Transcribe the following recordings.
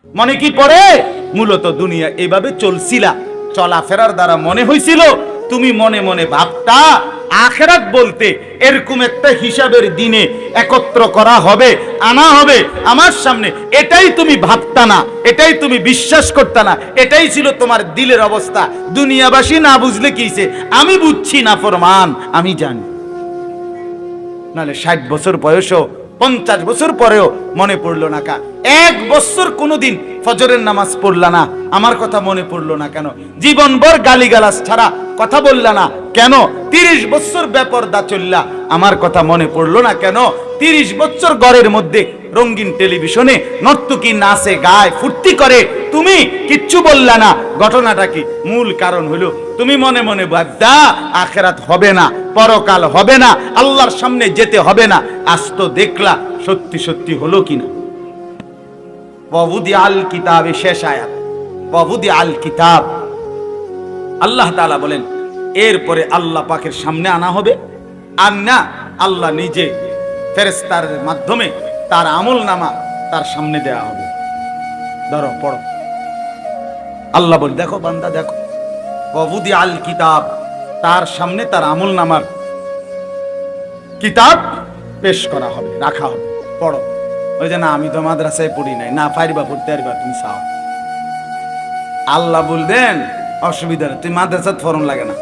মনে কি পড়ে? মূলত দুনিয়া এইভাবে চলছিলা, চলাফেরার দ্বারা মনে হয়েছিল তুমি মনে মনে ভাবতা আখিরাত বলতে এরকম একটা হিসাবের দিনে একত্র করা হবে, আনা হবে আমার সামনে, এটাই তুমি ভাবতা না, এটাই তুমি বিশ্বাস করতা না, এটাই ছিল তোমার দিলের অবস্থা। দুনিয়াবাসী না বুঝলে কিছে, আমি বুঝছি না ফরমান, আমি জানি। নাহলে 60 বছর বয়সও 50 বছর পরেও মনে পড়লো না কা? 1 বছর কোনোদিন ফজরের নামাজ পড়লা না, আমার কথা মনে পড়লো না কেন? জীবনভর গালিগালাজ ছাড়া কথা বললা না কেন? 30 বছর বেপরদা চললা, আমার কথা মনে পড়লো না কেন? 30 বছর ঘরের মধ্যে রঙিন টেলিভিশনে নর্তকী নাচে গায় ফুর্তি করে, তুমি কিচ্ছু বললা না। ঘটনাটা কি? মূল কারণ হলো তুমি মনে মনে ভাবতা আখিরাত হবে না, পরকাল হবে না, আল্লাহর সামনে যেতে হবে না। আজ তো দেখলা সত্যি সত্যি হলো কিনা। ওয়াউদি আল কিতাবে, শেষ আয়াত, ওয়াউদি আল কিতাব। আল্লাহ তাআলা বলেন এরপরে আল্লাহ পাকের সামনে আনা হবে, আর না আল্লাহ নিজে ফেরেশতার মাধ্যমে তার আমলনামা তার সামনে দেয়া হবে। ধরো পড়ো, আল্লাহ বল, দেখো বান্দা দেখো, ওয়াউদি আল কিতাব, তার সামনে তার আমলনামার কিতাব পেশ করা হবে, রাখা হবে। পড়ো। ওই যে না আমি তো মাদ্রাসায় পড়ি নাই, না পারবা পড়তে পারবা, তুমি চাও। আল্লাহ বলবেন অসুবিধা নেই, তুই মাদ্রাসাত ফরম লাগে না।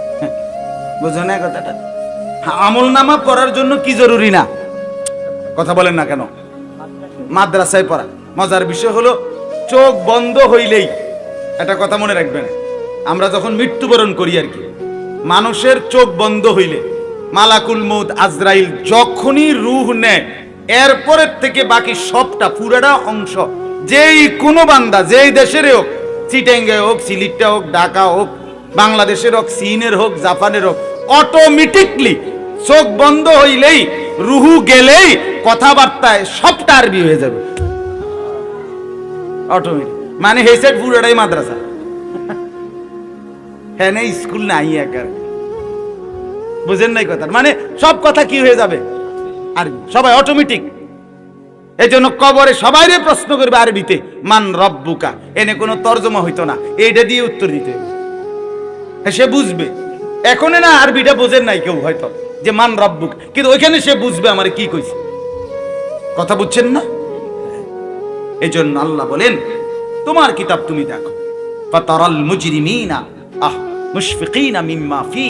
বুঝো না কথাটা? আমলনামা পড়ার জন্য কি জরুরি না? কথা বলেন না কেন? মাদ্রাসায় পড়া। মজার বিষয় হলো চোখ বন্ধ হইলেই, একটা কথা মনে রাখবেন, আমরা যখন মৃত্যুবরণ করি আর কি, মানুষের চোখ বন্ধ হইলে মালাকুল মউত আজরাইল যখনই রূহ নেয়, এরপরের থেকে বাকি সবটা পুরাটা অংশ যেই কোনো বান্দা যেই দেশের হোক, চিটাঙ্গে হোক, সিলেটে হোক, ঢাকা হোক, বাংলাদেশের হোক, চীনের হোক, জাপানের হোক, অটোমেটিকলি চোখ বন্ধ হইলেই, রুহু গেলেই কথাবার্তায় সবটা আরবি হয়ে যাবে অটোমেটিক। মানে হেসেট পুরোটাই মাদ্রাসা, হ্যাঁ না স্কুল নাই একার। বুঝেন নাই কথা? মানে সব কথা কি হয়ে যাবে আরবি, সবাই অটোমেটিক। এই জন্য কবরে সবাই প্রশ্ন করবে আরবিতে, মান রব্বুকা, এনে কোনো তর্জমা হইতো না, এইটা দিয়ে উত্তর দিতে হবে, সে বুঝবে। এখন না আরবিটা বোঝেন নাই কেউ হয়তো যে মান রব্বুক, কিন্তু ওইখানে সে বুঝবে আমার কি কইছে। কথা বুঝছেন না? এই জন্য আল্লাহ বলেন তোমার কিতাব তুমি দেখো, ফাতারাল মুজরিমিনা মুশফিকিনা মিম্মা ফি।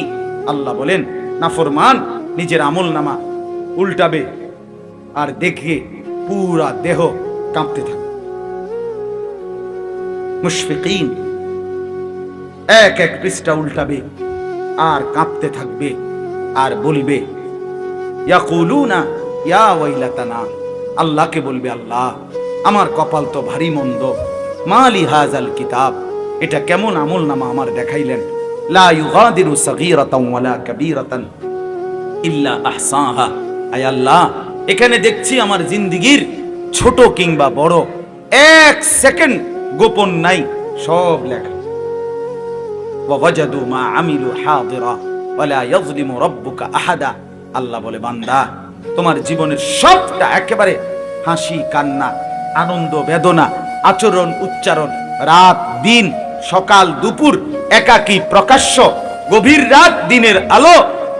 আল্লাহ বলেন নাফরমান নিজের আমলনামা উল্টাবে আর দেখে পুরা দেহ কাঁপতে থাকে। মুশফিকিন, এক এক পৃষ্ঠা উল্টাবে আর কাঁপতে থাকবে আর বলবে ইয়াকুলুনা ইয়া ওয়াইলাতানা, আল্লাহকে বলবে আল্লাহ আমার কপাল তো ভারী মন্দ, মালি হাযাল কিতাব, এটা কেমন আমলনামা আমার দেখাইলেন, লা ইউগাদিরু সাগীরাতান ওয়ালা কাবীরাতান ইল্লা আহসাহা। আয় আল্লাহ, এখানে দেখছি আমার জিন্দেগীর ছোট কিংবা বড় এক সেকেন্ড গোপন নাই, সব লেখা। ওয়াজাদু মা আমিলু হাদিরা ওয়ালা ইয়াজলিমু রাব্বুকা আহাদা। আল্লাহ বলে বান্দা তোমার জীবনের সবটা একেবারে হাসি কান্না, আনন্দ বেদনা, আচরণ উচ্চারণ, রাত দিন, সকাল দুপুর, একাকী প্রকাশ্য, গভীর রাত দিনের আলো,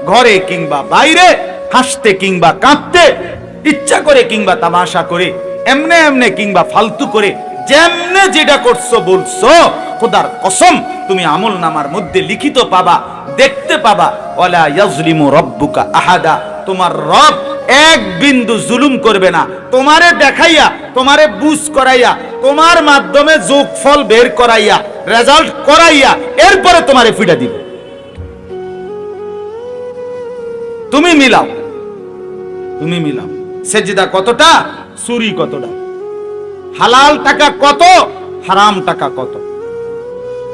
ঘরে কিংবা বাইরে, হাসতে কিংবা কাঁদতে, ইচ্ছা করে কিংবা তামাশা করে, এমনে এমনে কিংবা ফালতু করে, যেমনে যেটা করছো বলছো, খোদার কসম তুমি আমলনামার মধ্যে লিখিত পাবা, দেখতে পাবা। ওয়ালা ইয়াজলিমু রাব্বুকা আহাদা, তোমার রব এক বিন্দু জুলুম করবে না। তোমারে দেখাইয়া, তোমারে বুঝ করাইয়া, তোমার মাধ্যমে যোগফল বের করাইয়া, রেজাল্ট করাইয়া, এরপরে তোমারে ফিটা দিবে। তুমি মিলাও, তুমি মিলাও সেজদা কতটা, চুরি কতটা, হালাল টাকা কত, হারাম টাকা কত,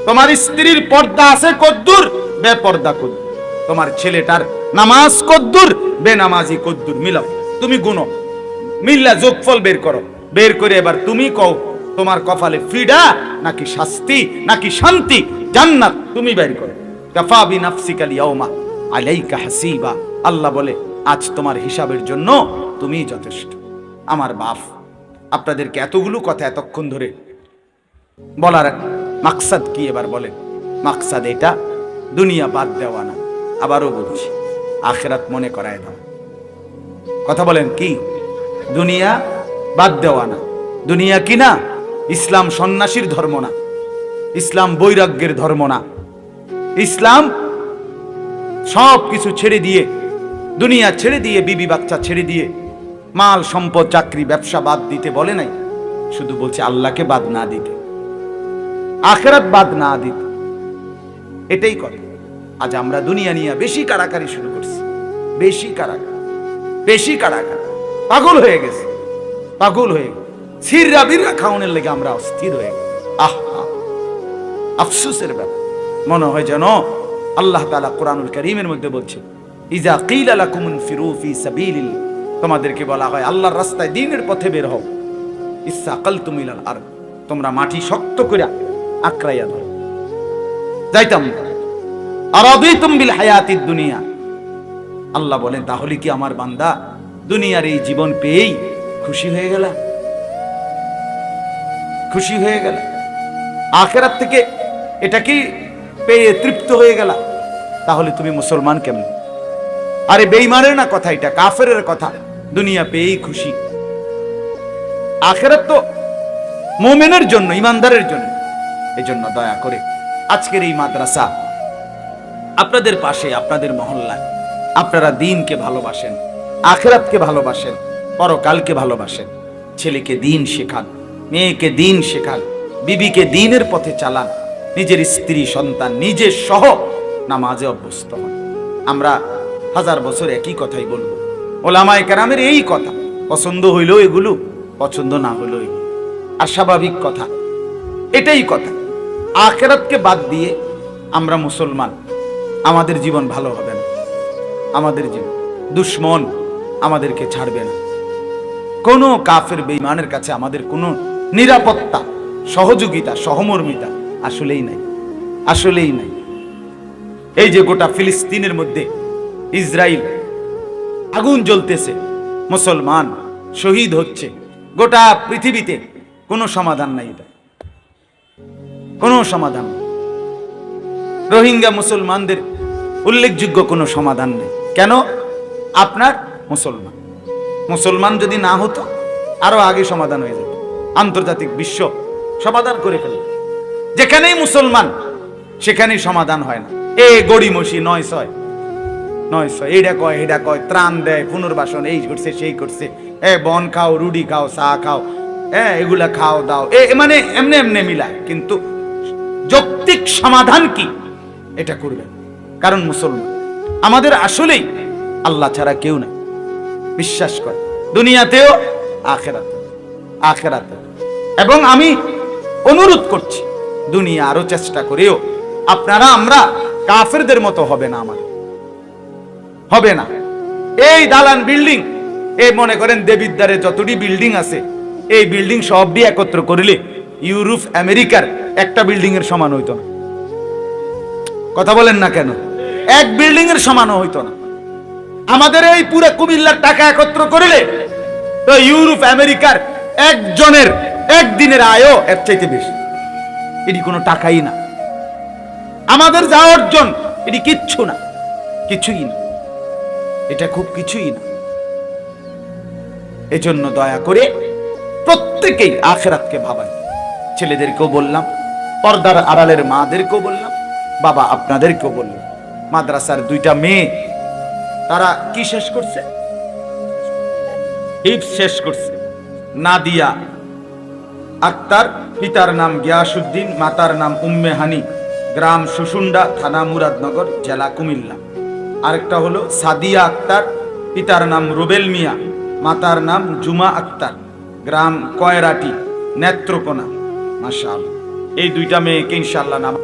তোমার স্ত্রীর পর্দা আছে কদ্দুর, বেপর্দা কদ্দুর, তোমার ছেলেটার নামাজ কদ্দুর, বেনামাজি কদ্দুর, মিলাও, তুমি গুনো, মিল্লা যোগফল বের করো, বের করে এবার তুমি কও তোমার কপালে ফিডা নাকি শাস্তি নাকি শান্তি, জান্নাত, তুমি বের করো। কাফা বিনাফসিকা ইয়াউমা আলাইকা হাসিবা। আল্লাহ বলে আজ তোমার হিসাবের জন্য তুমি যথেষ্ট। আমার বাপ আপনাদেরকে এতগুলো কথা এতক্ষণ ধরে বলার মাকসাদ কি এবার বলেন? মাকসাদ এটা, দুনিয়া বাদ দেওয়া না। আবারও বলছি, আখিরাত মনে করায় দাও। কথা বলেন কি? দুনিয়া বাদ দেওয়া না। দুনিয়া কি না? ইসলাম সন্ন্যাসীর ধর্ম না, ইসলাম বৈরাগ্যের ধর্ম না। ইসলাম সব কিছু ছেড়ে দিয়ে, দুনিয়া ছেড়ে দিয়ে, বিবি বাচ্চা ছেড়ে দিয়ে, মাল সম্পদ চাকরি ব্যবসা বাদ দিতে বলে নাই, শুধু বলছে আল্লাহকে বাদ না দিতে, আখিরাত বাদ না দিতে। এটাই কথা। আজ আমরা দুনিয়া নিয়ে বেশি কারাকারি শুরু করছি, বেশি কারাকারি, বেশি কারাকারি, পাগল হয়ে গেছে, পাগল হয়ে গেছে। সিররা বিররা খাওয়ানোর লেগে আমরা অস্থির হয়ে গেছি। আফসোসের ব্যাপার। মনে হয় যেন আল্লাহ তাআলা কোরআনুল কারীমের মধ্যে বলছে, ইজা কিলা লাকুম ইনফিরু ফি সাবিলিল্লাহ, তোমাদেরকে বলা হয় আল্লাহর রাস্তায় দ্বীনের পথে বের হও, ইসসাকালতুম ইলাল আরদ, তোমরা মাটি শক্ত করে আঁকড়াইয়া ধরো। যাইতাম আরাদিতুম বিল হায়াতিদ দুনিয়া, আল্লাহ বলেন তাহলে কি আমার বান্দা দুনিয়ার এই জীবন পেয়েই খুশি হয়ে গেল? খুশি হয়ে গেল? আখিরাত থেকে এটা কি পেয়ে তৃপ্ত হয়ে গেল? তাহলে তুমি মুসলমান কেমন? আরে বেঈমানের না কথা, এটা কাফেরের কথা। দুনিয়া পেয়েই খুশি। আখিরাত তো মুমিনের জন্য, ইমানদারের জন্য। এজন্য দয়া করে আজকের এই মাদ্রাসা আপনাদের পাশে, আপনাদের মহল্লায়, আপনারা দ্বীনকে ভালোবাসেন, আখিরাতকে ভালোবাসেন, পরকালকে ভালোবাসেন। ছেলেকে দ্বীন শেখান, মেয়েকে দ্বীন শেখান, বিবিকে দ্বীনের পথে চালান, নিজের স্ত্রী সন্তান নিজের সহ নামাজে অভ্যস্ত হন। আমরা হাজার বছর একই কথাই বলবো, ওলামায়ে কেরামের এই কথা। পছন্দ হইলেও এগুলো, পছন্দ না হইলেও এগুলো, আর স্বাভাবিক কথা, এটাই কথা। আখিরাতকে বাদ দিয়ে আমরা মুসলমান, আমাদের জীবন ভালো হবে না। আমাদের জীবন, দুশ্মন আমাদেরকে ছাড়বে না। কোনো কাফের বেঈমানের কাছে আমাদের কোনো নিরাপত্তা, সহযোগিতা, সহমর্মিতা আসলেই নাই, আসলেই নাই। এই যে গোটা ফিলিস্তিনের মধ্যে ইসরায়েল আগুন জ্বলতেছে, মুসলমান শহীদ হচ্ছে, গোটা পৃথিবীতে কোনো সমাধান নাই, এটা কোনো সমাধান। রোহিঙ্গা মুসলমানদের উল্লেখযোগ্য কোনো সমাধান নেই। কেন? আপনার মুসলমান, মুসলমান যদি না হতো আরো আগে সমাধান হয়ে যেত, আন্তর্জাতিক বিশ্ব সমাধান করে ফেলল। যেখানেই মুসলমান সেখানেই সমাধান হয় না। এ গড়িমসি 9-6 এইটা কয়, হেডা কয়, ত্রাণ দেয়, পুনর্বাসন, এই করছে সেই করছে, বন খাও, রুটি খাও, চা খাও, এগুলা খাও দাও, মানে এমনি এমনি মিলায়। কিন্তু যৌক্তিক সমাধান কি এটা করবে, কারণ মুসলমান আমাদের আসলেই আল্লাহ ছাড়া কেউ নাই, বিশ্বাস করে দুনিয়াতেও আখিরাতে। এবং আমি অনুরোধ করছি, দুনিয়া আরো চেষ্টা করেও আপনারা, আমরা কাফেরদের মতো হবে না, আমাদের হবে না। এই দালান বিল্ডিং, এই মনে করেন দেবিদ্বারে যতটি বিল্ডিং আছে, এই বিল্ডিং সবটি একত্র করিলে ইউরোপ আমেরিকার একটা বিল্ডিং এর সমান হইতো না। কথা বলেন না কেন? এক বিল্ডিং এর সমানও হইতো না। আমাদের এই পুরো কুমিল্লার টাকা একত্র করিলে তো ইউরোপ আমেরিকার একজনের একদিনের আয়ও এর চাইতে বেশি। এটি কোনো টাকাই না। আমাদের যা অর্জন, এটি কিচ্ছু না, কিছুই না, এটা খুব কিছুই না। এজন্য দয়া করে প্রত্যেকেই আখিরাতকে ভাবাই। ছেলেদেরকেও বললাম, পর্দার আড়ালের মাদেরকেও বললাম, বাবা আপনাদেরকেও বললাম। মাদ্রাসার 2টা মেয়ে, তারা কি শেষ করছে? হিফজ শেষ করছে। নাদিয়া আক্তার, পিতার নাম গিয়াসউদ্দিন, মাতার নাম উম্মে হানি, গ্রাম সুসুন্ডা, থানা মুরাদনগর, জেলা কুমিল্লা। আরেকটা হলো সাদিয়া আক্তার, পিতার নাম রুবেল মিয়া, মাতার নাম জুমা আক্তার, গ্রাম কয়রাটি, নেত্রকোনা। মাশাআল্লাহ, এই 2টা মেয়েকে ইনশাআল্লাহ নাম